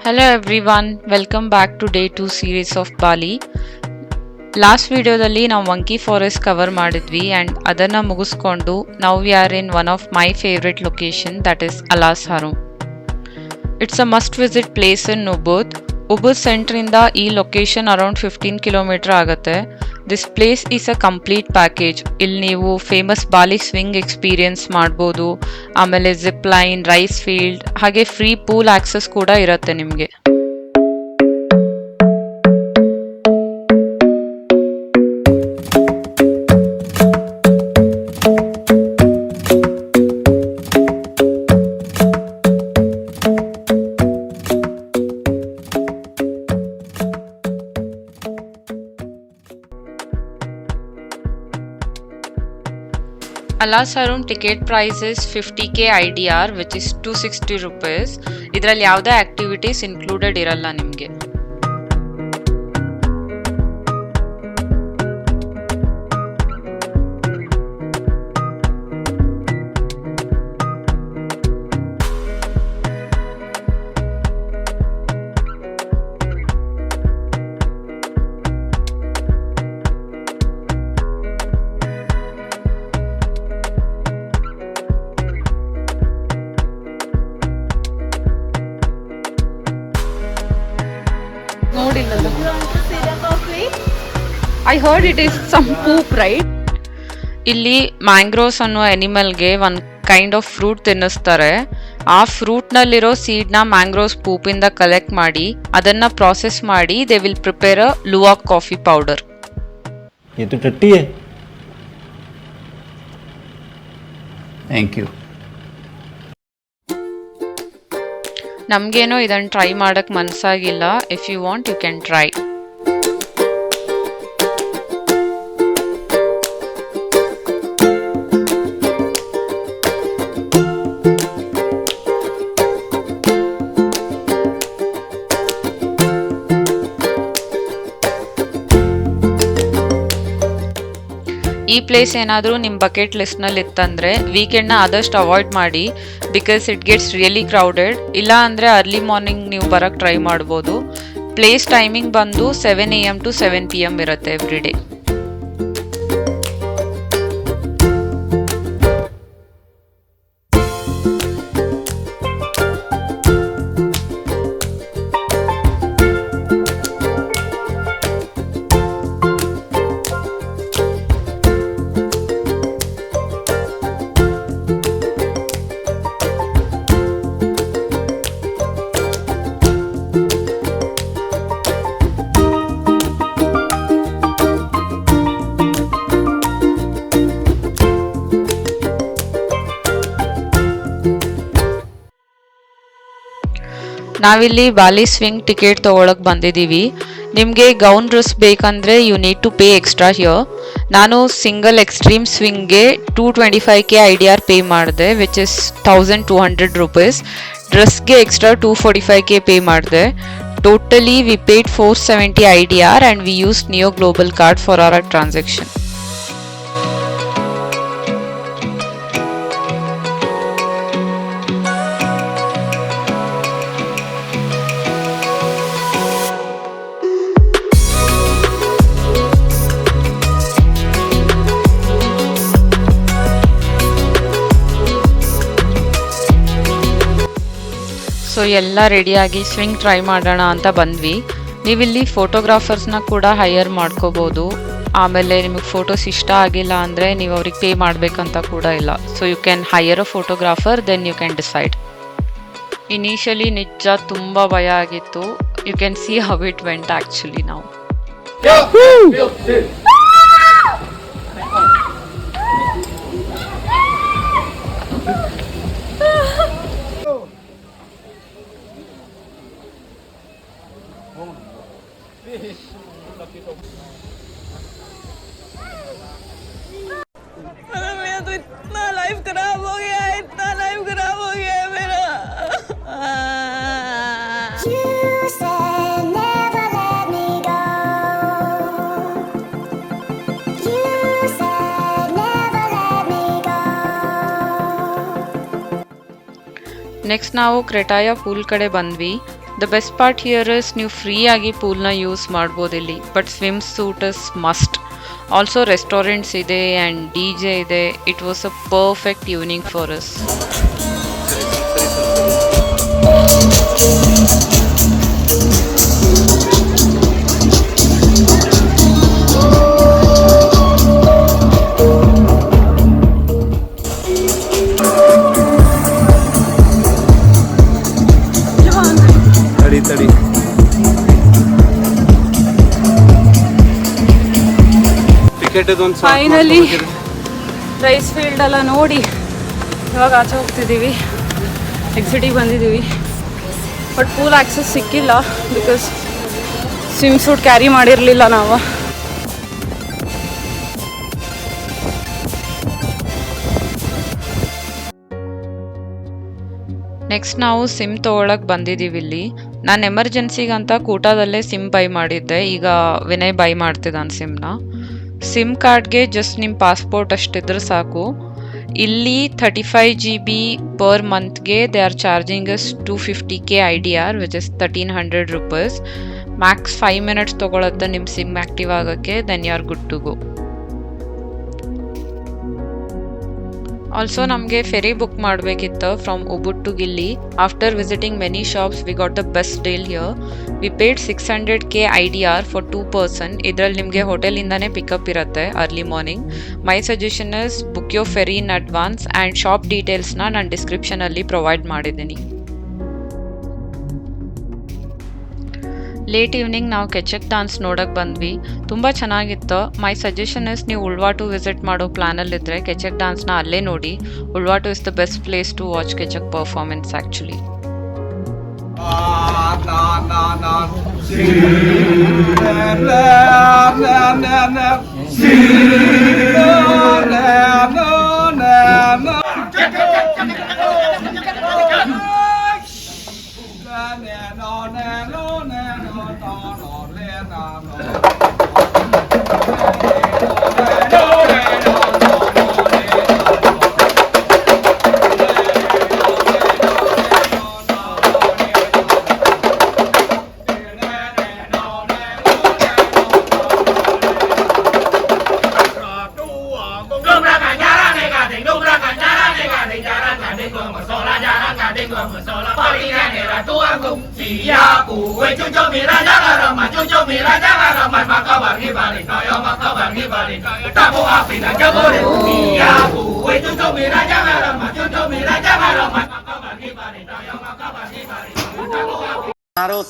Hello everyone, welcome back to day 2 series of Bali. Last ವಿಡಿಯೋದಲ್ಲಿ ನಾವು monkey forest cover ಮಾಡಿದ್ವಿ and ಅದನ್ನು ಮುಗಿಸ್ಕೊಂಡು now we are in one of my favourite location that is Alas Harum. It's a must visit place in Ubud. Ubud ಸೆಂಟ್ರಿಂದ ಈ location around 15 kilometre ಆಗುತ್ತೆ. This place is a complete package. ಇಲ್ಲಿ ನೀವು famous Bali swing experience ಮಾಡ್ಬೋದು, ಆಮೇಲೆ zip line, rice field, ಹಾಗೆ free pool access ಕೂಡ ಇರುತ್ತೆ ನಿಮಗೆ. Alas Harum ticket price is 50K IDR which is 260 rupees. ಇದರಲ್ಲಿ ಯಾವುದೇ ಆಕ್ಟಿವಿಟೀಸ್ ಇನ್ಕ್ಲೂಡೆಡ್ ಇರಲ್ಲ ನಿಮಗೆ. I heard it is some poop, right? ಇಲ್ಲಿ ಮ್ಯಾಂಗ್ರೋವ್ಸ್ ಅನ್ನೋ ಅನಿಮಲ್ಗೆ ಒಂದು ಕೈಂಡ್ ಆಫ್ ಫ್ರೂಟ್ ತಿನ್ನಿಸ್ತಾರೆ. ಆ ಫ್ರೂಟ್ನಲ್ಲಿರೋ ಸೀಡ್ನ ಮ್ಯಾಂಗ್ರೋವ್ಸ್ ಪೂಪಿಂದ ಕಲೆಕ್ಟ್ ಮಾಡಿ ಅದನ್ನು ಪ್ರಾಸೆಸ್ ಮಾಡಿ they will prepare a Luwak coffee powder. ये तो टट्टी है. Thank you. ನಮಗೇನೋ ಇದನ್ನು ಟ್ರೈ ಮಾಡೋಕ್ಕೆ ಮನಸ್ಸಾಗಿಲ್ಲ. If you want you can try. ಈ ಪ್ಲೇಸ್ ಏನಾದರೂ ನಿಮ್ಮ ಬಕೆಟ್ ಲಿಸ್ಟ್ನಲ್ಲಿ ಇತ್ತಂದರೆ ವೀಕೆಂಡ್ನ ಆದಷ್ಟು ಅವಾಯ್ಡ್ ಮಾಡಿ, because it gets really crowded. ಇಲ್ಲ ಅಂದರೆ ಅರ್ಲಿ ಮಾರ್ನಿಂಗ್ ನೀವು ಬರೋಕ್ಕೆ ಟ್ರೈ ಮಾಡ್ಬೋದು. ಪ್ಲೇಸ್ ಟೈಮಿಂಗ್ ಬಂದು 7 AM to 7 PM ಇರುತ್ತೆ ಎವ್ರಿ ಡೇ. ನಾವಿಲ್ಲಿ ಬಾಲಿ ಸ್ವಿಂಗ್ ಟಿಕೆಟ್ ತೊಗೊಳಕ್ಕೆ ಬಂದಿದ್ದೀವಿ. ನಿಮಗೆ ಗೌನ್ ಡ್ರೆಸ್ ಬೇಕಂದರೆ you need to pay extra here. ನಾನು ಸಿಂಗಲ್ ಎಕ್ಸ್ಟ್ರೀಮ್ ಸ್ವಿಂಗ್ಗೆ 225K IDR ಪೇ ಮಾಡಿದೆ ವಿಚ್ ಇಸ್ 1200 rupees. ಡ್ರೆಸ್ಗೆ ಎಕ್ಸ್ಟ್ರಾ 245K ಪೇ ಮಾಡಿದೆ. Totally we paid 470 IDR and we use Neo Global card for our transaction. So ಎಲ್ಲ ರೆಡಿಯಾಗಿ swing try ಮಾಡೋಣ ಅಂತ ಬಂದ್ವಿ. ನೀವಿಲ್ಲಿ ಫೋಟೋಗ್ರಾಫರ್ಸ್ನ ಕೂಡ ಹೈಯರ್ ಮಾಡ್ಕೋಬೋದು. ಆಮೇಲೆ ನಿಮಗೆ ಫೋಟೋಸ್ ಇಷ್ಟ ಆಗಿಲ್ಲ ಅಂದರೆ ನೀವು ಅವ್ರಿಗೆ ಪೇ ಮಾಡಬೇಕಂತ ಕೂಡ ಇಲ್ಲ. So you can hire a photographer, then you can decide. Initially ನಿಜ ತುಂಬ ಭಯ ಆಗಿತ್ತು. You can see how it went actually ನಾವು. मेरा तो इतना लाइफ खराब हो गया है, इतना लाइफ खराब हो गया है मेरा. ನೆಕ್ಸ್ಟ್ ನಾವು ಕ್ರೆಟಾಯ ಪೂಲ್ ಕಡೆ ಬಂದ್ವಿ. The best part here is ನೀವು ಫ್ರೀಯಾಗಿ ಪೂಲ್ನ ಯೂಸ್ ಮಾಡ್ಬೋದು ಇಲ್ಲಿ, but swimsuit is must. Also restaurants ಇದೆ ಆ್ಯಂಡ್ DJ ಇದೆ. It was a perfect evening for us. ತಡಿ ಫೈನಲಿ ರೈಸ್ ಫೀಲ್ಡ್ ಎಲ್ಲ ನೋಡಿ ಇವಾಗ ಆಚೆ ಹೋಗ್ತಿದ್ದೀವಿ. ಎಕ್ಸಿಟಿಗೆ ಬಂದಿದ್ದೀವಿ. ಬಟ್ ಪೂಲ್ ಆಕ್ಸೆಸ್ ಸಿಕ್ಕಿಲ್ಲ ಬಿಕಾಸ್ ಸ್ವಿಮ್ ಸೂಟ್ ಕ್ಯಾರಿ ಮಾಡಿರಲಿಲ್ಲ ನಾವು. ನೆಕ್ಸ್ಟ್ ನಾವು ಸಿಮ್ ತೊಗೊಳಕ್ಕೆ ಬಂದಿದ್ದೀವಿ ಇಲ್ಲಿ. ನಾನು ಎಮರ್ಜೆನ್ಸಿಗಂತ ಕೂಟಾದಲ್ಲೇ ಸಿಮ್ ಬೈ ಮಾಡಿದ್ದೆ. ಈಗ ವಿನಯ್ ಬೈ ಮಾಡ್ತಿದ್ದಾನೆ ಸಿಮ್ನ. ಸಿಮ್ ಕಾರ್ಡ್ಗೆ ಜಸ್ಟ್ ನಿಮ್ಮ ಪಾಸ್ಪೋರ್ಟ್ ಅಷ್ಟಿದ್ರೆ ಸಾಕು. ಇಲ್ಲಿ 35 GB ಪರ್ ಮಂತ್ಗೆ they are charging us 250K IDR which is 1300 rupees. Max 5 minutes ತೊಗೊಳತ್ತೆ ನಿಮ್ಮ ಸಿಮ್ ಆ್ಯಕ್ಟಿವ್ ಆಗೋಕ್ಕೆ. Then you are good to go. Also ನಮಗೆ ಫೆರಿ ಬುಕ್ ಮಾಡಬೇಕಿತ್ತು from Ubud to Gili. After visiting many shops we got the best deal here. We paid 600K IDR for 2 person. ಇದರಲ್ಲಿ ನಿಮಗೆ ಹೋಟೆಲಿಂದನೇ pickup ಇರುತ್ತೆ early morning. My suggestion is book your ferry in advance and shop ಡೀಟೇಲ್ಸ್ನ ನಾನು ಡಿಸ್ಕ್ರಿಪ್ಷನಲ್ಲಿ provide ಮಾಡಿದ್ದೀನಿ. Late evening ನಾವು ಕೆಚಕ್ dance ನೋಡೋಕ್ಕೆ ಬಂದ್ವಿ. ತುಂಬ ಚೆನ್ನಾಗಿತ್ತು. ಮೈ ಸಜೆಷನ್ ಇಸ್ ನೀವು ಉಳ್ವಾಟು ವಿಸಿಟ್ ಮಾಡೋ ಪ್ಲ್ಯಾನಲ್ಲಿದ್ದರೆ ಕೆಚಕ್ ಡಾನ್ಸ್ನ ಅಲ್ಲೇ ನೋಡಿ. Uluwatu is the best place to watch ಕೆಚಕ್ ಪರ್ಫಾರ್ಮೆನ್ಸ್ ಆ್ಯಕ್ಚುಲಿ.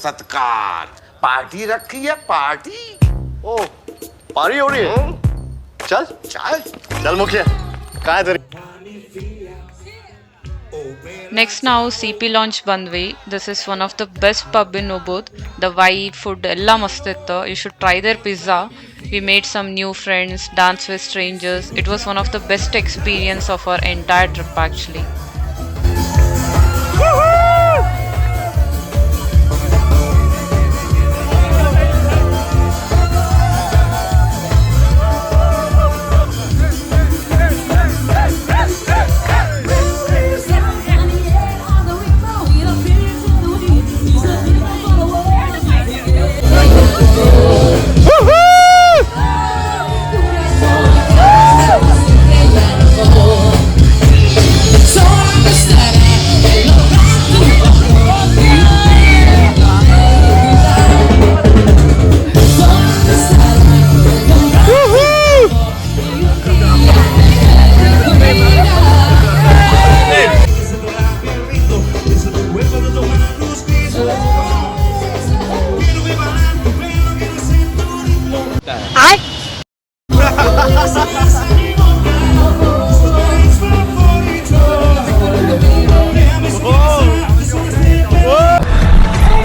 सत्कार पार्टी रखी है पार्टी। ओ पारी हो रही है। चल चल चल मुखिया कहाँ है तेरी। ನೆಕ್ಸ್ಟ್ ನಾವು CP ಲಾಂಚ್ ಬಂದ್ವಿ. This is one of the best pub in Ubud. The vibe food ಎಲ್ಲ ಮಸ್ತ್ ಇತ್ತು. You should try their pizza. We made some new friends, dance with strangers. It was one of the best experience of our entire trip actually.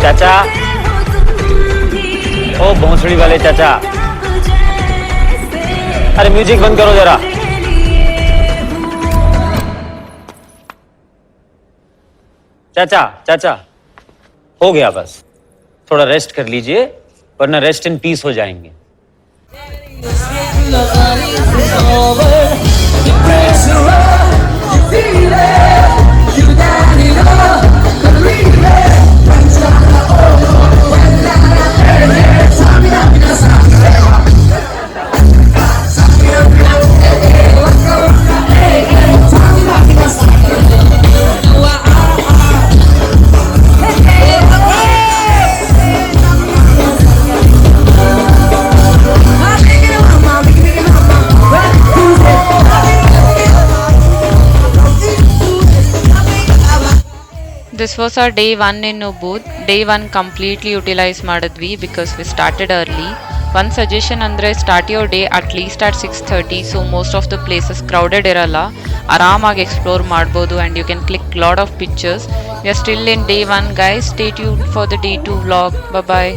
चाचा, ओ भोंसड़ी वाले चाचा, अरे music बंद करो जरा। चाचा चाचा हो गया, बस थोड़ा रेस्ट कर लीजिए वरना रेस्ट इन पीस हो जाएंगे। This was our day 1 in Ubud. Day 1 completely utilise ಮಾಡಿದ್ವಿ ಬಿಕಾಸ್ ವಿ ಸ್ಟಾರ್ಟೆಡ್ ಅರ್ಲಿ. ಒಂದು ಸಜೆಷನ್ ಅಂದರೆ start your day at least at 6:30, so most of the places crowded ಇರಲ್ಲ, ಆರಾಮಾಗಿ ಎಕ್ಸ್ಪ್ಲೋರ್ ಮಾಡ್ಬೋದು and you can click lot of pictures. We are still in day 1 guys. Stay tuned for the day 2 vlog. Bye.